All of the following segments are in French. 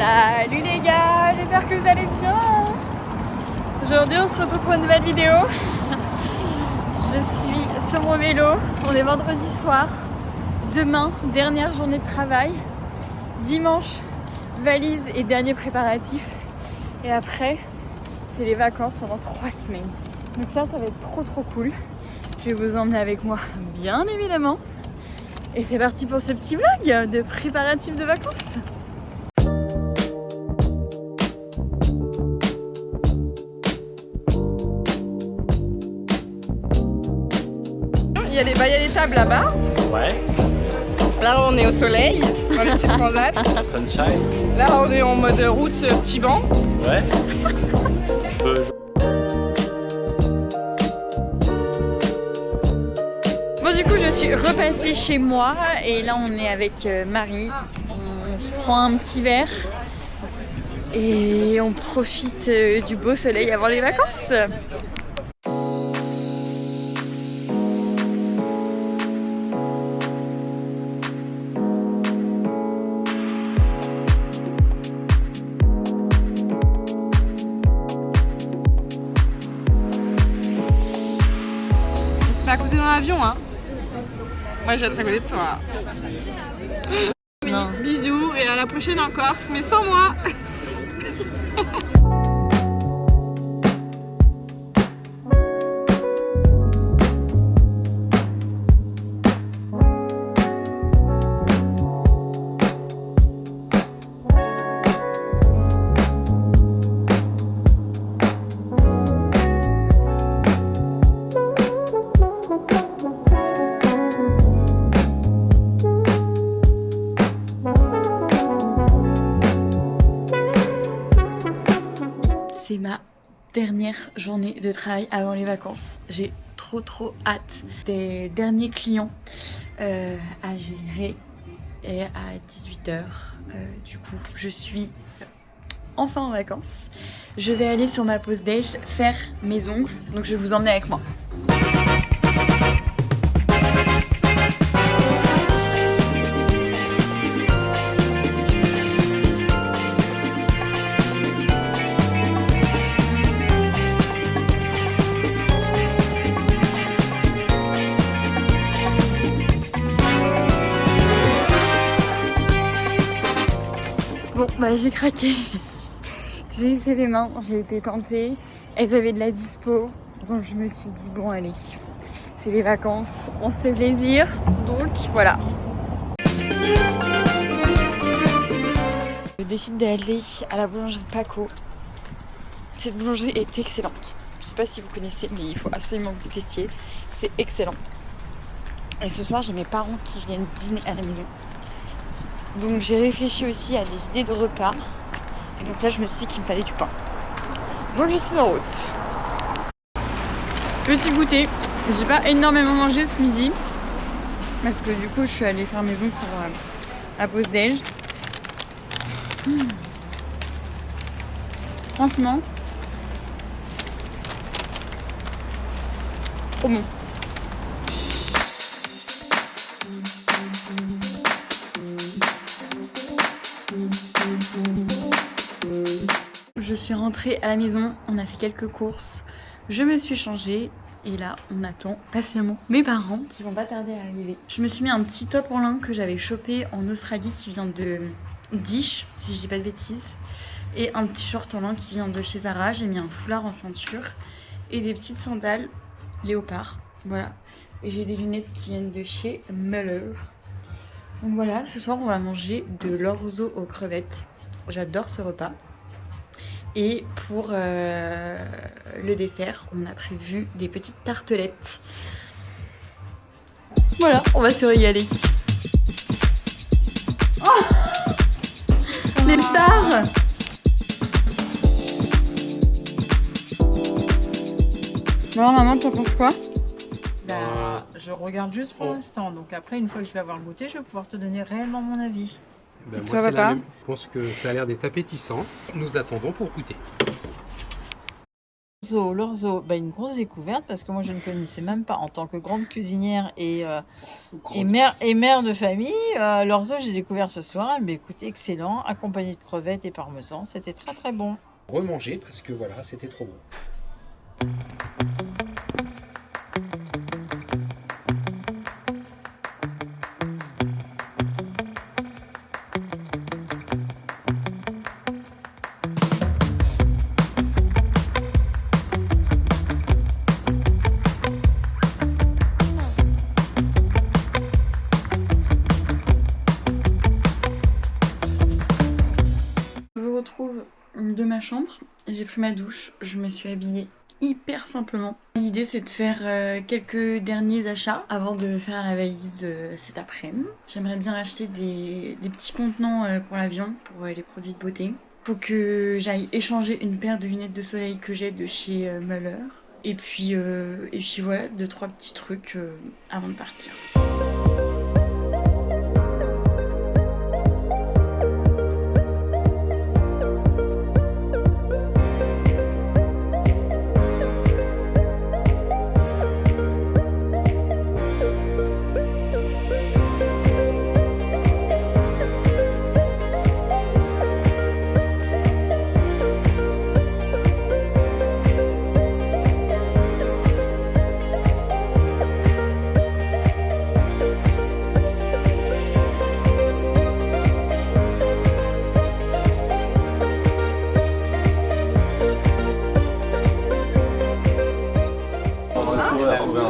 Salut les gars, j'espère que vous allez bien. Aujourd'hui on se retrouve pour une nouvelle vidéo. Je suis sur mon vélo, on est vendredi soir. Demain, dernière journée de travail. Dimanche, valise et dernier préparatif. Et après, c'est les vacances pendant 3 semaines. Donc ça va être trop cool. Je vais vous emmener avec moi, bien évidemment. Et c'est parti pour ce petit vlog de préparatifs de vacances. Il y a des tables là-bas. Ouais. Là on est au soleil, dans les petites transats. Sunshine. Là on est en mode route petit banc. Ouais. Bon du coup je suis repassée chez moi et là on est avec Marie. On se prend un petit verre et on profite du beau soleil avant les vacances. À côté dans l'avion, hein. Moi, je vais être à côté de toi. Oui, Non. Bisous et à la prochaine en Corse, mais sans moi. C'est ma dernière journée de travail avant les vacances. J'ai trop hâte des derniers clients à gérer et à 18h. Du coup, je suis enfin en vacances. Je vais aller sur ma pause déj faire mes ongles. Donc je vais vous emmener avec moi. Bon, bah j'ai craqué. J'ai essayé les mains, j'ai été tentée. Elles avaient de la dispo. Donc je me suis dit, bon allez, c'est les vacances, on se fait plaisir. Donc voilà. Je décide d'aller à la boulangerie Paco. Cette boulangerie est excellente. Je sais pas si vous connaissez, mais il faut absolument que vous testiez. C'est excellent. Et ce soir, j'ai mes parents qui viennent dîner à la maison. Donc j'ai réfléchi aussi à des idées de repas. Et donc là je me suis dit qu'il me fallait du pain. Donc je suis en route. Petit goûter. J'ai pas énormément mangé ce midi. Parce que du coup je suis allée faire mes ongles sur la pause déj. Franchement. Trop bon. Je suis rentrée à la maison, on a fait quelques courses, je me suis changée et là on attend patiemment mes parents qui vont pas tarder à arriver. Je me suis mis un petit top en lin que j'avais chopé en Australie qui vient de Dish, si je dis pas de bêtises, et un petit short en lin qui vient de chez Zara. J'ai mis un foulard en ceinture et des petites sandales léopard, voilà. Et j'ai des lunettes qui viennent de chez Muller. Donc voilà, ce soir on va manger de l'orzo aux crevettes. J'adore ce repas. Et pour le dessert, on a prévu des petites tartelettes. Voilà, on va se régaler. Oh, les stars! Bon, maman, t'en penses quoi? Je regarde juste pour l'instant, donc après, une fois que je vais avoir goûté, je vais pouvoir te donner réellement mon avis. Ben, toi, moi, c'est papa la même. Je pense que ça a l'air d'être appétissant. Nous attendons pour goûter. l'orzo, bah, une grosse découverte parce que moi je ne connaissais même pas en tant que grande cuisinière et mère de famille. L'orzo, j'ai découvert ce soir, mais écoutez, excellent, accompagné de crevettes et parmesan, c'était très très bon. Remanger parce que voilà, c'était trop bon. Je me retrouve de ma chambre, j'ai pris ma douche, je me suis habillée hyper simplement. L'idée c'est de faire quelques derniers achats avant de faire la valise cet après-midi. J'aimerais bien acheter des petits contenants pour l'avion, pour les produits de beauté. Faut que j'aille échanger une paire de lunettes de soleil que j'ai de chez Muller. Et puis voilà, 2-3 petits trucs avant de partir.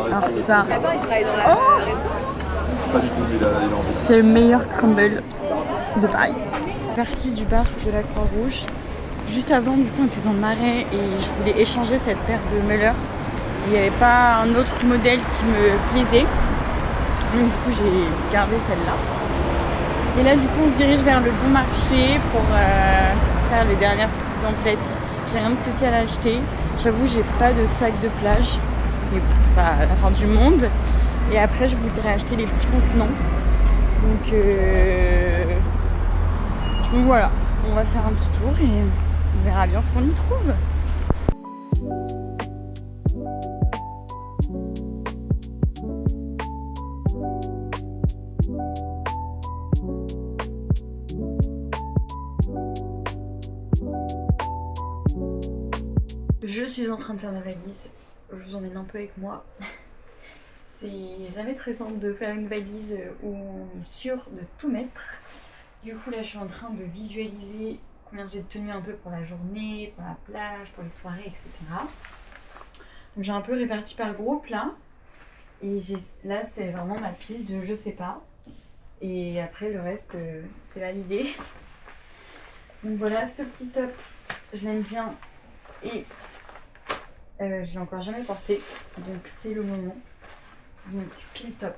Alors ça, c'est le meilleur crumble de Paris. Partie du bar de la Croix-Rouge. Juste avant, du coup, on était dans le Marais et je voulais échanger cette paire de Muller. Il n'y avait pas un autre modèle qui me plaisait. Donc du coup, j'ai gardé celle-là. Et là, du coup, on se dirige vers le Bon Marché pour faire les dernières petites emplettes. J'ai rien de spécial à acheter. J'avoue, j'ai pas de sac de plage. Mais bon, c'est pas la fin du monde. Et après, je voudrais acheter les petits contenants. Donc voilà, on va faire un petit tour et on verra bien ce qu'on y trouve. Je suis en train de faire ma valise. Je vous emmène un peu avec moi. C'est jamais très simple de faire une valise où on est sûr de tout mettre. Du coup là je suis en train de visualiser combien j'ai de tenues un peu pour la journée, pour la plage, pour les soirées, etc. Donc j'ai un peu réparti par groupe là. Et là c'est vraiment ma pile de je sais pas. Et après le reste c'est validé. Donc voilà, ce petit top, je l'aime bien. Et je l'ai encore jamais porté, donc c'est le moment. Donc pile top.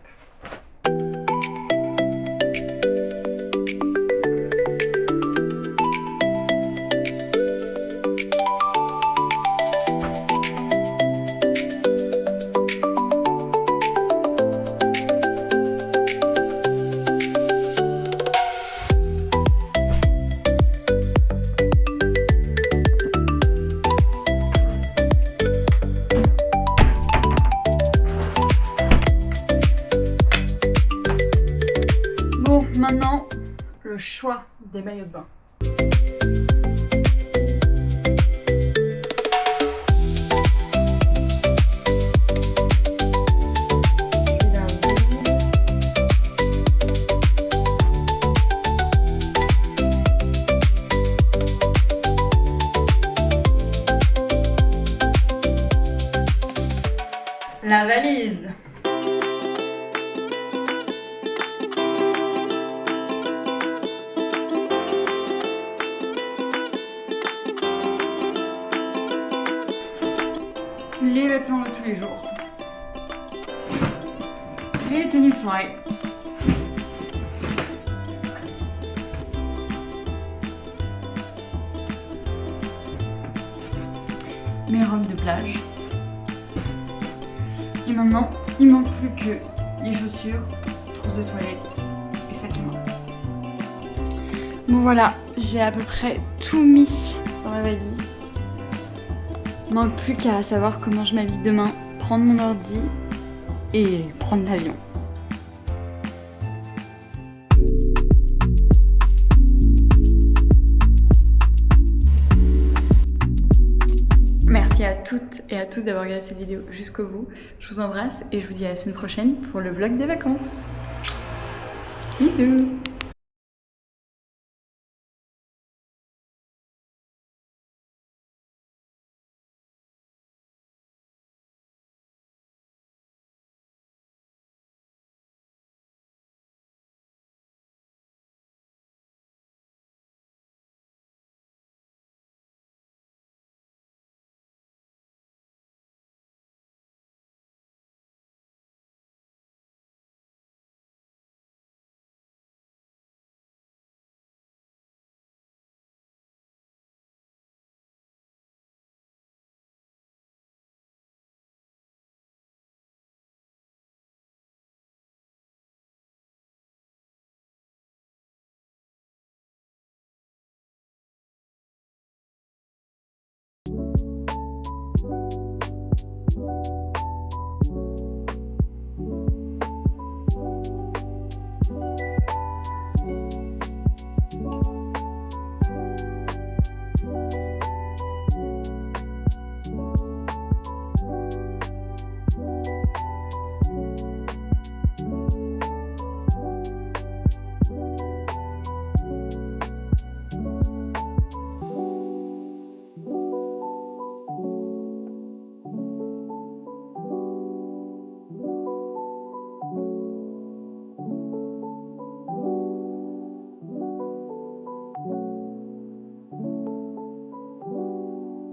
Maintenant, le choix des maillots de bain. La valise. Les vêtements de tous les jours. Les tenues de soirée. Mes robes de plage. Et maintenant, il manque plus que les chaussures, trousse de toilette et sac à main. Bon voilà, j'ai à peu près tout mis dans la valise. Manque plus qu'à savoir comment je m'habille demain, prendre mon ordi et prendre l'avion. Merci à toutes et à tous d'avoir regardé cette vidéo jusqu'au bout. Je vous embrasse et je vous dis à la semaine prochaine pour le vlog des vacances. Bisous!